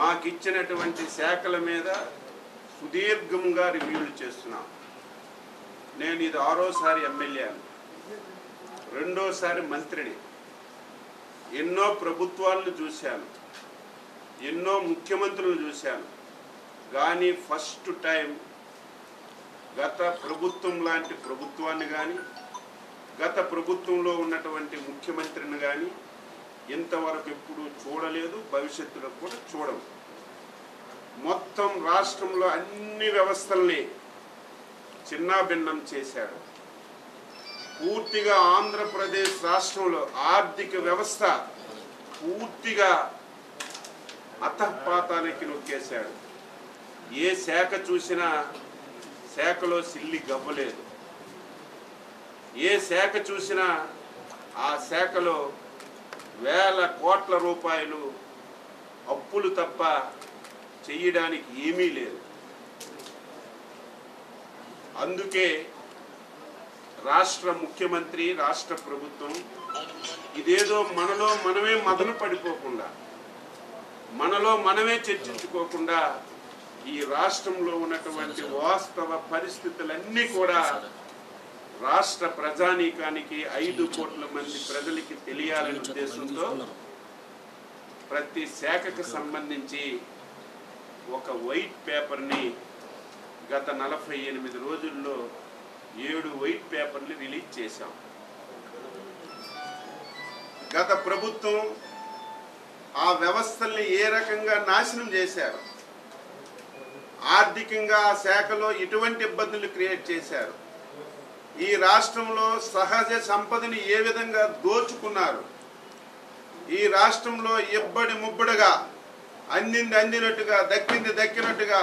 మాకిచ్చినటువంటి శాఖల మీద సుదీర్ఘంగా రివ్యూలు చేస్తున్నాం. నేను ఇది 6వసారి ఎమ్మెల్యేను, 2వసారి మంత్రిని. ఎన్నో ప్రభుత్వాలను చూశాను, ఎన్నో ముఖ్యమంత్రులను చూశాను. కానీ ఫస్ట్ టైం గత ప్రభుత్వం లాంటి ప్రభుత్వాన్ని కానీ, గత ప్రభుత్వంలో ఉన్నటువంటి ముఖ్యమంత్రిని కానీ ఇంతవరకు ఎప్పుడూ చూడలేదు, భవిష్యత్తులో కూడా చూడము. మొత్తం రాష్ట్రంలో అన్ని వ్యవస్థల్ని చిన్నాభిన్నం చేశాడు. పూర్తిగా ఆంధ్రప్రదేశ్ రాష్ట్రంలో ఆర్థిక వ్యవస్థ పూర్తిగా అతఃపాతానికి నొక్కేశాడు. ఏ శాఖ చూసినా శాఖలో సిల్లి గవ్వలేదు. ఏ శాఖ చూసినా ఆ శాఖలో వేల కోట్ల రూపాయలు అప్పులు తప్ప చేయడానికి ఏమీ లేదు. అందుకే రాష్ట్ర ముఖ్యమంత్రి, రాష్ట్ర ప్రభుత్వం ఇదేదో మనలో మనమే మదన పడిపోకుండా, మనలో మనమే చర్చించుకోకుండా ఈ రాష్ట్రంలో ఉన్నటువంటి వాస్తవ పరిస్థితులన్నీ కూడా రాష్ట్ర ప్రజానీకానికి 5 కోట్ల మంది ప్రజలకి తెలియాలనే ఉద్దేశంతో ప్రతి శాఖకు సంబంధించి ఒక వైట్ పేపర్ని గత 48 రోజుల్లో 7 వైట్ పేపర్లు రిలీజ్ చేశాం. గత ప్రభుత్వం ఆ వ్యవస్థల్ని ఏ రకంగా నాశనం చేశారు, ఆర్థికంగా ఆ శాఖలో ఎటువంటి ఇబ్బందులు క్రియేట్ చేశారు, ఈ రాష్ట్రంలో సహజ సంపదని ఏ విధంగా దోచుకున్నారు, ఈ రాష్ట్రంలో ఇబ్బడి ముబ్బడిగా అందింది అందినట్టుగా, దక్కింది దక్కినట్టుగా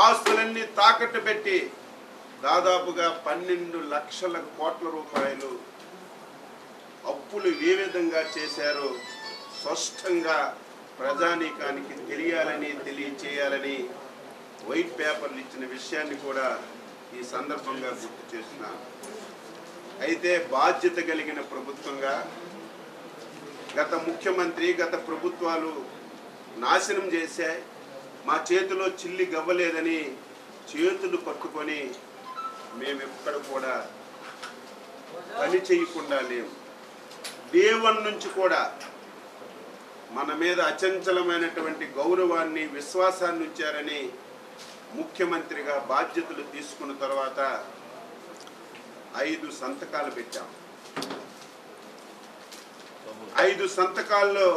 ఆస్తులన్నీ తాకట్టు పెట్టి దాదాపుగా 12 లక్షల కోట్ల రూపాయలు అప్పులు ఏ విధంగా చేశారో స్పష్టంగా ప్రజానీకానికి తెలియచేయాలని వైట్ పేపర్లు ఇచ్చిన విషయాన్ని కూడా ఈ సందర్భంగా గుర్తు చేస్తున్నాను. అయితే బాధ్యత కలిగిన ప్రభుత్వంగా గత ముఖ్యమంత్రి, గత ప్రభుత్వాలు నాశనం చేశాయి, మా చేతిలో చిల్లి గవ్వలేదని చేతులు పట్టుకొని మేమెక్కడ కూడా పని చేయకుండా లేము. దేవుని నుంచి కూడా మన మీద అచంచలమైనటువంటి గౌరవాన్ని, విశ్వాసాన్ని ఉంచారని ముఖ్యమంత్రిగా బాధ్యతలు తీసుకున్న తర్వాత 5 సంతకాలు పెట్టాం. 5 సంతకాల్లో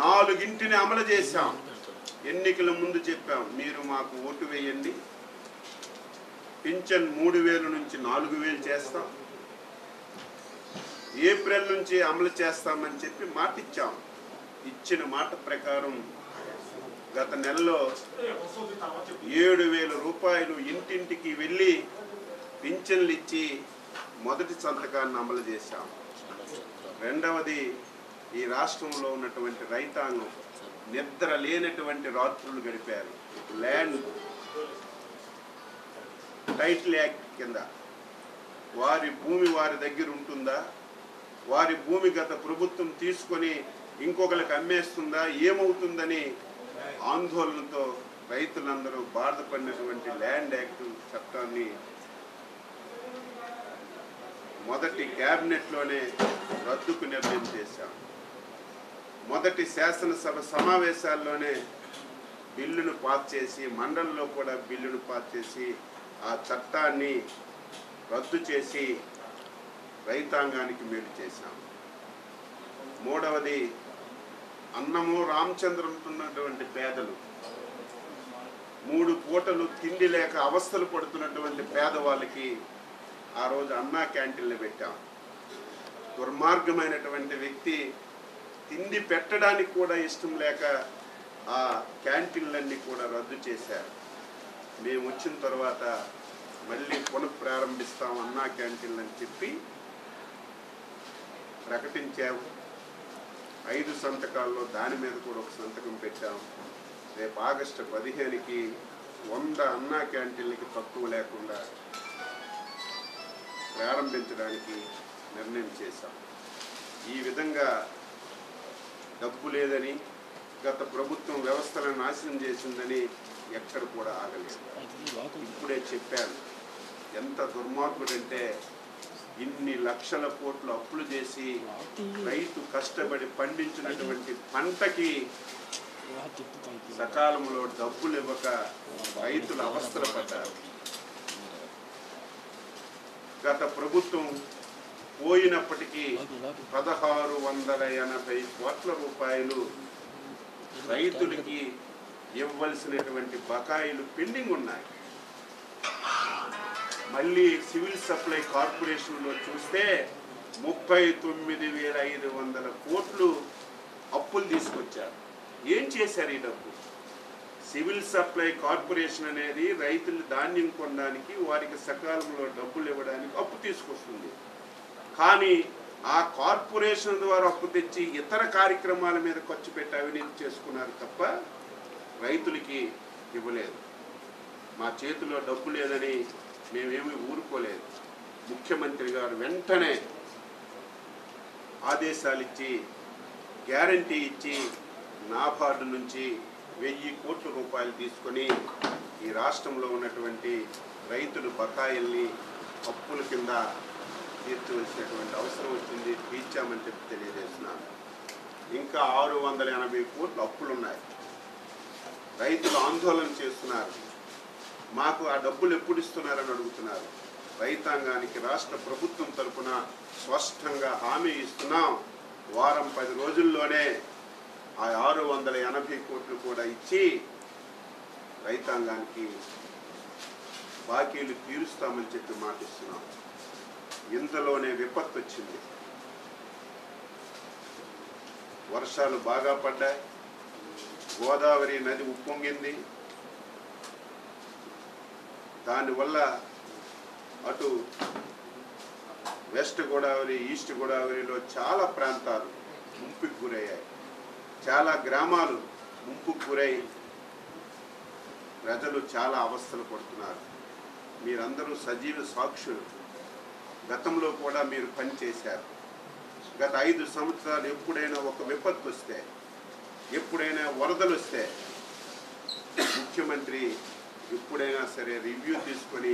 4 అమలు చేశాం. ఎన్నికల ముందు చెప్పాం, మీరు మాకు ఓటు వేయండి, పింఛన్ 3000 నుంచి 4000 చేస్తాం, ఏప్రిల్ నుంచి అమలు చేస్తామని చెప్పి మాట ఇచ్చాం. ఇచ్చిన మాట ప్రకారం గత నెలలో 7000 రూపాయలు ఇంటింటికి వెళ్ళి పింఛన్లు ఇచ్చి మొదటి సంతకాన్ని అమలు చేశాం. రెండవది, ఈ రాష్ట్రంలో ఉన్నటువంటి రైతాంగం నిద్ర లేనటువంటి రాత్రులు గడిపారు. ల్యాండ్ టైటిల్ యాక్ట్ కింద వారి భూమి వారి దగ్గర ఉంటుందా, వారి భూమి గత ప్రభుత్వం తీసుకొని ఇంకొకరికి అమ్మేస్తుందా, ఏమవుతుందని ఆందోళనతో రైతులందరూ బాధపడినటువంటి ల్యాండ్ యాక్ట్ చట్టాన్ని మొదటి క్యాబినెట్లోనే రద్దుకు నిర్ణయం చేశాం. మొదటి శాసనసభ సమావేశాల్లోనే బిల్లును పాస్ చేసి, మండలిలో కూడా బిల్లును పాస్ చేసి ఆ చట్టాన్ని రద్దు చేసి రైతాంగానికి మేలు చేశాం. మూడవది, అన్నము రామచంద్రంతున్నటువంటి పేదలు, 3 పూటలు తిండి లేక అవస్థలు పడుతున్నటువంటి పేదవాళ్ళకి ఆ రోజు అన్నా క్యాంటీన్లు పెట్టాం. దుర్మార్గమైనటువంటి వ్యక్తి తిండి పెట్టడానికి కూడా ఇష్టం లేక ఆ క్యాంటీన్లన్నీ కూడా రద్దు చేశారు. మేము వచ్చిన తర్వాత మళ్ళీ పునఃప్రారంభిస్తాం అన్నా క్యాంటీన్లు అని చెప్పి ప్రకటించాము. 5 సంతకాల్లో దాని మీద కూడా ఒక సంతకం పెట్టాం. రేపు ఆగస్టు 15కి 100 అన్నా క్యాంటీన్లకి తక్కువ లేకుండా ప్రారంభించడానికి నిర్ణయం చేశాం. ఈ విధంగా డబ్బు లేదని, గత ప్రభుత్వం వ్యవస్థలను నాశనం చేసిందని ఎక్కడ కూడా ఆగలేదు. ఇప్పుడే చెప్పాను, ఎంత దుర్మార్గుడంటే ఇన్ని లక్షల కోట్లు అప్పులు చేసి రైతు కష్టపడి పండించినటువంటి పంటకి సకాలంలో డబ్బులు ఇవ్వక రైతులు అవస్థలు పడ్డారు. గత ప్రభుత్వం పోయినప్పటికీ 1680 కోట్ల రూపాయలు రైతులకి ఇవ్వాల్సినటువంటి బకాయిలు పెండింగ్ ఉన్నాయి. మళ్ళీ సివిల్ సప్లై కార్పొరేషన్లో చూస్తే 39,500 కోట్లు అప్పులు తీసుకొచ్చారు. ఏం చేశారు ఈ డబ్బు? సివిల్ సప్లై కార్పొరేషన్ అనేది రైతులు ధాన్యం కొనడానికి, వారికి సకాలంలో డబ్బులు ఇవ్వడానికి అప్పు తీసుకొస్తుంది. కానీ ఆ కార్పొరేషన్ ద్వారా అప్పు తెచ్చి ఇతర కార్యక్రమాల మీద ఖర్చు పెట్టి అవినీతి చేసుకున్నారు తప్ప రైతులకి ఇవ్వలేదు. మా చేతిలో డబ్బు లేదని మేమేమీ ఊరుకోలేదు. ముఖ్యమంత్రి గారు వెంటనే ఆదేశాలు ఇచ్చి, గ్యారంటీ ఇచ్చి నాబార్డు నుంచి 1000 కోట్ల రూపాయలు తీసుకొని ఈ రాష్ట్రంలో ఉన్నటువంటి రైతుల బకాయిల్ని అప్పుల కింద తీర్చవలసినటువంటి అవసరం వచ్చింది. తీర్చామని చెప్పి తెలియజేస్తున్నాను. ఇంకా 680 కోట్ల అప్పులు ఉన్నాయి. రైతులు ఆందోళన చేస్తున్నారు. మాకు ఆ డబ్బులు ఎప్పుడు ఇస్తున్నారని అడుగుతున్నారు. రైతాంగానికి రాష్ట్ర ప్రభుత్వం తరఫున స్పష్టంగా హామీ ఇస్తున్నాం. వారం 10 రోజుల్లోనే ఆ 680 కోట్లు కూడా ఇచ్చి రైతాంగానికి బాకీలు తీరుస్తామని చెప్పి మాటిస్తున్నాం. ఇంతలోనే విపత్తు వచ్చింది. వర్షాలు బాగా పడ్డాయి. గోదావరి నది ఉప్పొంగింది. దానివల్ల అటు వెస్ట్ గోదావరి, ఈస్ట్ గోదావరిలో చాలా ప్రాంతాలు ముంపుకు గురయ్యాయి. చాలా గ్రామాలు ముంపుకు గురై ప్రజలు చాలా అవస్థలు పడుతున్నారు. మీరందరూ సజీవ సాక్షులు. గతంలో కూడా మీరు పనిచేశారు. గత 5 సంవత్సరాలు ఎప్పుడైనా ఒక విపత్తు వస్తే, ఎప్పుడైనా వరదలు వస్తే ముఖ్యమంత్రి ఎప్పుడైనా సరే రివ్యూ తీసుకొని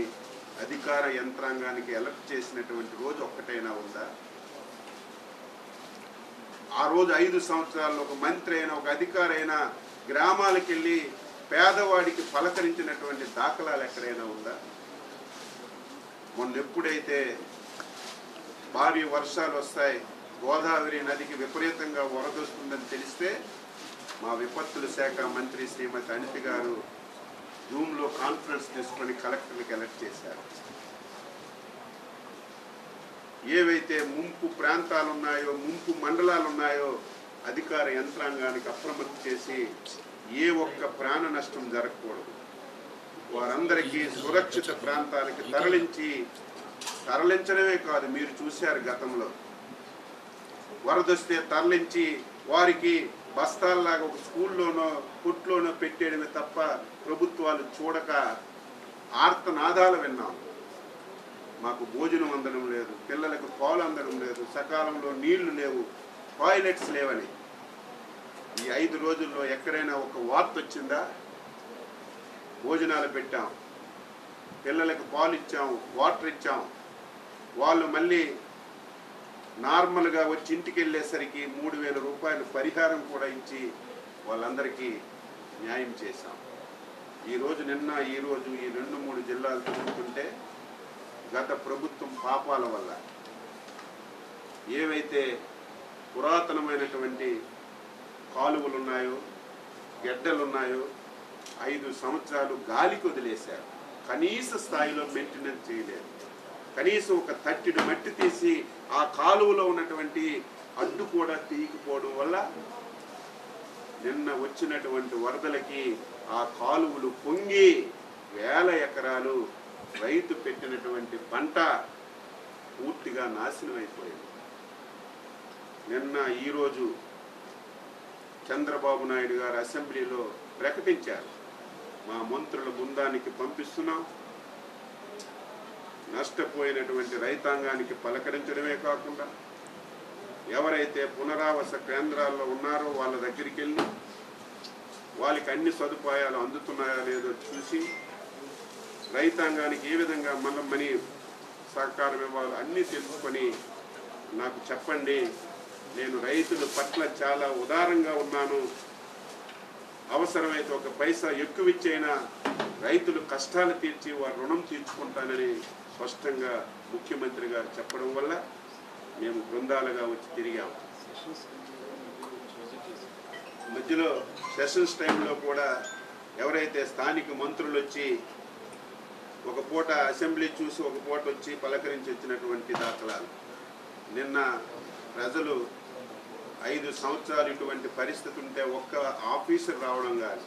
అధికార యంత్రాంగానికి ఎలక్ట్ చేసినటువంటి రోజు ఒక్కటైనా ఉందా? ఆ రోజు 5 సంవత్సరాల్లో ఒక మంత్రి అయినా, ఒక అధికారి అయినా గ్రామాలకు వెళ్ళి పేదవాడికి పలకరించినటువంటి దాఖలాలు ఎక్కడైనా ఉందా? మొన్న ఎప్పుడైతే భారీ వర్షాలు వస్తాయి, గోదావరి నదికి విపరీతంగా వరదొస్తుందని తెలిస్తే మా విపత్తుల శాఖ మంత్రి శ్రీమతి అనిత గారు జూమ్లో కాన్ఫరెన్స్ తీసుకొని కలెక్టర్లకు ఎలక్ట్ చేశారు. ఏవైతే ముంపు ప్రాంతాలు ఉన్నాయో, ముంపు మండలాలు ఉన్నాయో అధికార యంత్రాంగానికి అప్రమత్తం చేసి ఏ ఒక్క ప్రాణ నష్టం జరగకూడదు, వారందరికీ సురక్షిత ప్రాంతాలకి తరలించడమే కాదు, మీరు చూశారు గతంలో వరదొస్తే తరలించి వారికి బస్తాల్లాగా ఒక స్కూల్లోనో కొట్లోనో పెట్టేయడమే తప్ప ప్రభుత్వాలు చూడక ఆర్తనాదాలు విన్నాం. మాకు భోజనం అందడం లేదు, పిల్లలకు పాలు అందడం లేదు, సకాలంలో నీళ్లు లేవు, టాయిలెట్స్ లేవని. ఈ 5 రోజుల్లో ఎక్కడైనా ఒక వార్త వచ్చిందా? భోజనాలు పెట్టాం, పిల్లలకు పాలు ఇచ్చాం, వాటర్ ఇచ్చాం. వాళ్ళు మళ్ళీ నార్మల్గా వచ్చి ఇంటికి వెళ్ళేసరికి 3,000 రూపాయలు పరిహారం కూడా ఇచ్చి వాళ్ళందరికీ న్యాయం చేశాం. ఈరోజు ఈరోజు ఈ 2-3 జిల్లాలు తిరుగుతుంటే గత ప్రభుత్వం పాపాల వల్ల ఏవైతే పురాతనమైనటువంటి కాలువలు ఉన్నాయో, గెడ్డలు ఉన్నాయో 5 సంవత్సరాలు గాలికి వదిలేశారు. కనీస స్థాయిలో మెయింటెనెన్స్ చేయలేదు. కనీసం ఒక తట్టిడు మట్టి తీసి ఆ కాలువలో ఉన్నటువంటి అడ్డు కూడా తీయకపోవడం వల్ల నిన్న వచ్చినటువంటి వరదలకి ఆ కాలువలు పొంగి 1000 ఎకరాలు రైతు పెట్టినటువంటి పంట పూర్తిగా నాశనం అయిపోయింది. ఈరోజు చంద్రబాబు నాయుడు గారు అసెంబ్లీలో ప్రకటించారు, మా మంత్రుల బృందానికి పంపిస్తున్నాం, నష్టపోయినటువంటి రైతాంగానికి పలకరించడమే కాకుండా ఎవరైతే పునరావాస కేంద్రాల్లో ఉన్నారో వాళ్ళ దగ్గరికి వెళ్ళి వాళ్ళకి అన్ని సదుపాయాలు అందుతున్నాయా లేదో చూసి రైతాంగానికి ఏ విధంగా మనీ సహకారం ఇవ్వాలో అన్నీ తెలుసుకొని నాకు చెప్పండి. నేను రైతుల పట్ల చాలా ఉదారంగా ఉన్నాను. అవసరమైతే ఒక పైసా ఎక్కువ ఇచ్చైనా రైతులు కష్టాలు తీర్చి వారి రుణం తీర్చుకుంటానని స్పష్టంగా ముఖ్యమంత్రి గారు చెప్పడం వల్ల మేము బృందాలుగా వచ్చి తిరిగాము. మధ్యలో సెషన్స్ టైంలో కూడా ఎవరైతే స్థానిక మంత్రులు వచ్చి ఒక పూట అసెంబ్లీ చూసి ఒక పూట వచ్చి పలకరించి వచ్చినటువంటి దాఖలాలు. నిన్న ప్రజలు 5 సంవత్సరాలు ఇటువంటి పరిస్థితి ఉంటే ఒక్క ఆఫీసర్ రావడం కానీ,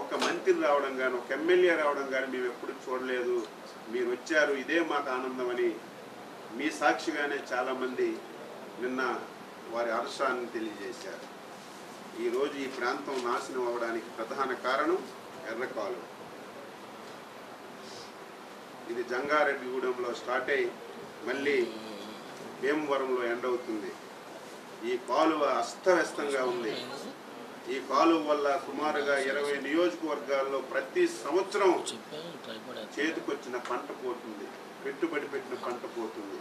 ఒక్క మంత్రి రావడం కానీ, ఒక ఎమ్మెల్యే రావడం కానీ మేము ఎప్పుడు చూడలేదు. మీరు వచ్చారు, ఇదే మాకు ఆనందం అని మీ సాక్షిగానే చాలామంది నిన్న వారి హర్షాన్ని తెలియజేశారు. ఈరోజు ఈ ప్రాంతం నాశనం అవ్వడానికి ప్రధాన కారణం ఎర్రకాలువ. ఇది జంగారెడ్డిగూడెంలో స్టార్ట్ అయ్యి మళ్ళీ భీమవరంలో ఎండ్ అవుతుంది. ఈ కాలువ అస్తవ్యస్తంగా ఉంది. ఈ కాలువ వల్ల సుమారుగా 20 నియోజకవర్గాల్లో ప్రతి సంవత్సరం చేతికొచ్చిన పంట పోతుంది, పెట్టుబడి పెట్టిన పంట పోతుంది.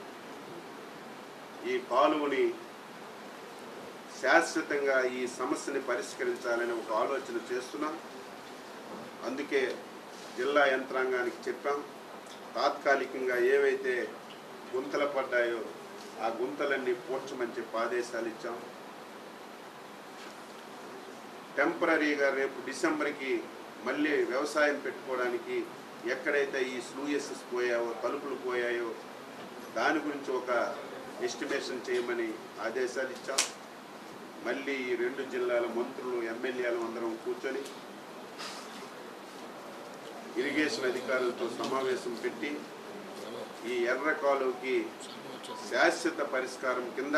ఈ కాలువని శాశ్వతంగా ఈ సమస్యని పరిష్కరించాలని ఒక ఆలోచన చేస్తున్నాం. అందుకే జిల్లా యంత్రాంగానికి చెప్పాం, తాత్కాలికంగా ఏవైతే గుంతలు పడ్డాయో ఆ గుంతలన్నీ పూడ్చమని చెప్పి ఆదేశాలు ఇచ్చాం. టెంపరీగా రేపు డిసెంబర్కి మళ్ళీ వ్యవసాయం పెట్టుకోవడానికి ఎక్కడైతే ఈ స్లూయసెస్ పోయాయో, తలుపులు పోయాయో దాని గురించి ఒక ఎస్టిమేషన్ చేయమని ఆదేశాలు ఇచ్చాం. మళ్ళీ ఈ 2 జిల్లాల మంత్రులు, ఎమ్మెల్యేలు అందరం కూర్చొని ఇరిగేషన్ అధికారులతో సమావేశం పెట్టి ఈ ఎర్ర కాలువకి శాశ్వత పరిష్కారం కింద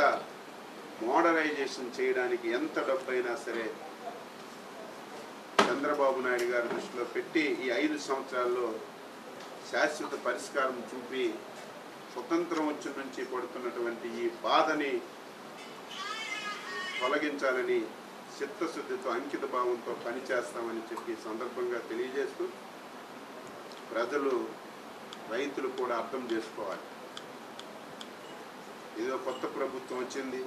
మోడరైజేషన్ చేయడానికి ఎంత డబ్బైనా సరే చంద్రబాబు నాయుడు గారి దృష్టిలో పెట్టి ఈ 5 సంవత్సరాల్లో శాశ్వత పరిష్కారం చూపి స్వతంత్రం వచ్చి నుంచి పడుతున్నటువంటి ఈ బాధని తొలగించాలని చిత్తశుద్ధితో, అంకిత భావంతో పనిచేస్తామని చెప్పి సందర్భంగా తెలియజేస్తూ ప్రజలు, రైతులు కూడా అర్థం చేసుకోవాలి. ఏదో కొత్త ప్రభుత్వం వచ్చింది,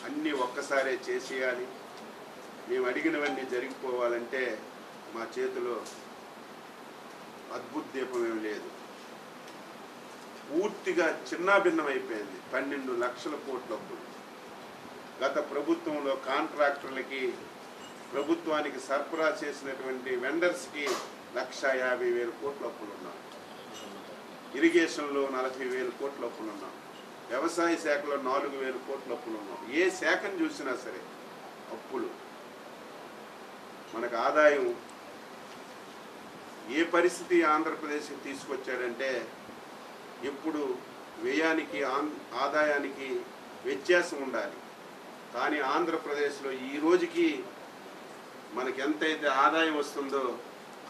అన్నీ ఒక్కసారే చేసేయాలి, మేము అడిగినవన్నీ జరిగిపోవాలంటే మా చేతిలో అద్భుత దీపం ఏమి లేదు. పూర్తిగా చిన్నాభిన్నం అయిపోయింది. 12 లక్షల కోట్ల అప్పులు. గత ప్రభుత్వంలో కాంట్రాక్టర్లకి, ప్రభుత్వానికి సరఫరా చేసినటువంటి వెండర్స్కి 1,50,000 కోట్ల అప్పులు ఉన్నాం. ఇరిగేషన్లో 40,000 కోట్ల అప్పులు ఉన్నాం. వ్యవసాయ శాఖలో 4,000 కోట్ల అప్పులు ఉన్నాం. ఏ శాఖను చూసినా సరే అప్పులు. మనకు ఆదాయం ఏ పరిస్థితి ఆంధ్రప్రదేశ్కి తీసుకొచ్చాడంటే, ఇప్పుడు వ్యయానికి ఆదాయానికి వ్యత్యాసం ఉండాలి. కానీ ఆంధ్రప్రదేశ్లో ఈ రోజుకి మనకి ఎంతైతే ఆదాయం వస్తుందో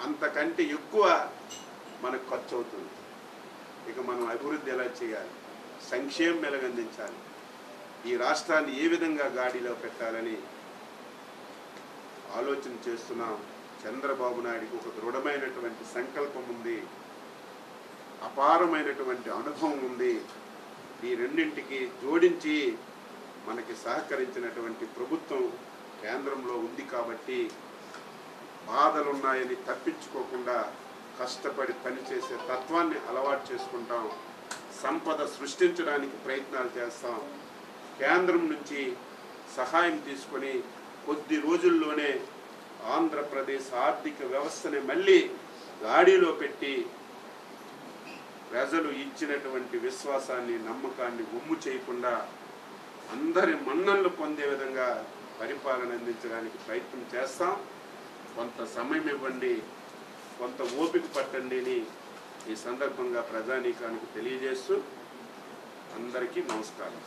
అంతకంటే ఎక్కువ మనకు ఖర్చు అవుతుంది. ఇక మనం అభివృద్ధి ఎలా చేయాలి, సంక్షేమం ఎలాగందించాలి, ఈ రాష్ట్రాన్ని ఏ విధంగా గాడిలో పెట్టాలని ఆలోచన చేస్తున్నాం. చంద్రబాబు నాయుడికి ఒక దృఢమైనటువంటి సంకల్పం ఉంది, అపారమైనటువంటి అనుభవం ఉంది. ఈ రెండింటికి జోడించి మనకి సహకరించినటువంటి ప్రభుత్వం కేంద్రంలో ఉంది కాబట్టి బాధలున్నాయని తప్పించుకోకుండా కష్టపడి పనిచేసే తత్వాన్ని అలవాటు చేసుకుంటాం. సంపద సృష్టించడానికి ప్రయత్నాలు చేస్తాం. కేంద్రం నుంచి సహాయం తీసుకొని కొద్ది రోజుల్లోనే ఆంధ్రప్రదేశ్ ఆర్థిక వ్యవస్థని మళ్ళీ గాడిలో పెట్టి ప్రజలు ఇచ్చినటువంటి విశ్వాసాన్ని, నమ్మకాన్ని ఒమ్ము చేయకుండా అందరి మన్ననలు పొందే విధంగా పరిపాలన అందించడానికి ప్రయత్నం చేస్తాం. కొంత సమయం ఇవ్వండి, కొంత ఓపిక పట్టండి అని ఈ సందర్భంగా ప్రజానీకానికి తెలియజేస్తూ అందరికీ నమస్కారం.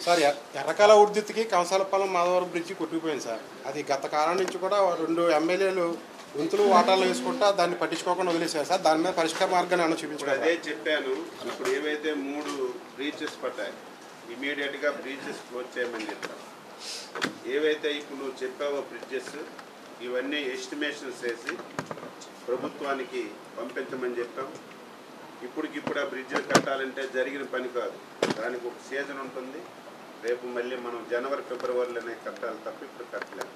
సార్, ఎర్రకాల ఉద్యుత్కి కంసాలపాలెం మాధవరం బ్రిడ్జి కొట్టుకుపోయింది సార్. అది గత కాలం నుంచి కూడా 2 ఎమ్మెల్యేలు గుంతులు వాటాలు వేసుకుంటా దాన్ని పట్టించుకోకుండా వదిలేశారు సార్. దాని మీద పరిష్కార మార్గాన్ని ఏమైనా చూపించారు? అదే చెప్పాను. ఇప్పుడు ఏవైతే 3 బ్రీచెస్ పడ్డాయి, ఇమీడియట్గా బ్రీచెస్ క్లోజ్ చేయమని చెప్తాను. ఏవైతే ఇప్పుడు నువ్వు చెప్పావో బ్రిడ్జెస్ ఇవన్నీ ఎస్టిమేషన్స్ వేసి ప్రభుత్వానికి పంపించమని చెప్పాం. ఇప్పటికిప్పుడు ఆ బ్రిడ్జిలు కట్టాలంటే జరిగిన పని కాదు, దానికి ఒక సీజన్ ఉంటుంది. రేపు మళ్ళీ మనం జనవరి ఫిబ్రవరిలోనే కట్టాలి తప్ప ఇప్పుడు కట్టలేము.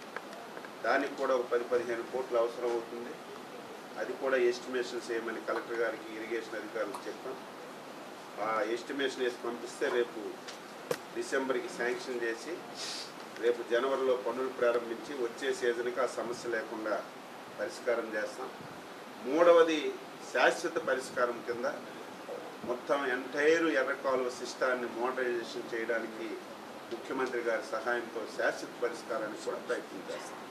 దానికి కూడా ఒక 10-15 కోట్లు అవసరం అవుతుంది. అది కూడా ఎస్టిమేషన్స్ వేయమని కలెక్టర్ గారికి ఇరిగేషన్ అధికారులకు చెప్పాం. ఆ ఎస్టిమేషన్ వేసి పంపిస్తే రేపు డిసెంబర్కి శాంక్షన్ చేసి రేపు జనవరిలో పనులు ప్రారంభించి వచ్చే సీజన్కి ఆ సమస్య లేకుండా పరిష్కారం చేస్తాం. మూడవది శాశ్వత పరిష్కారం కింద మొత్తం ఎంటైర్ ఎర్రకాలువ సిస్టాన్ని మోడరైజేషన్ చేయడానికి ముఖ్యమంత్రి గారి సహాయంతో శాశ్వత పరిష్కారానికి కూడా ప్రయత్నం చేస్తాం.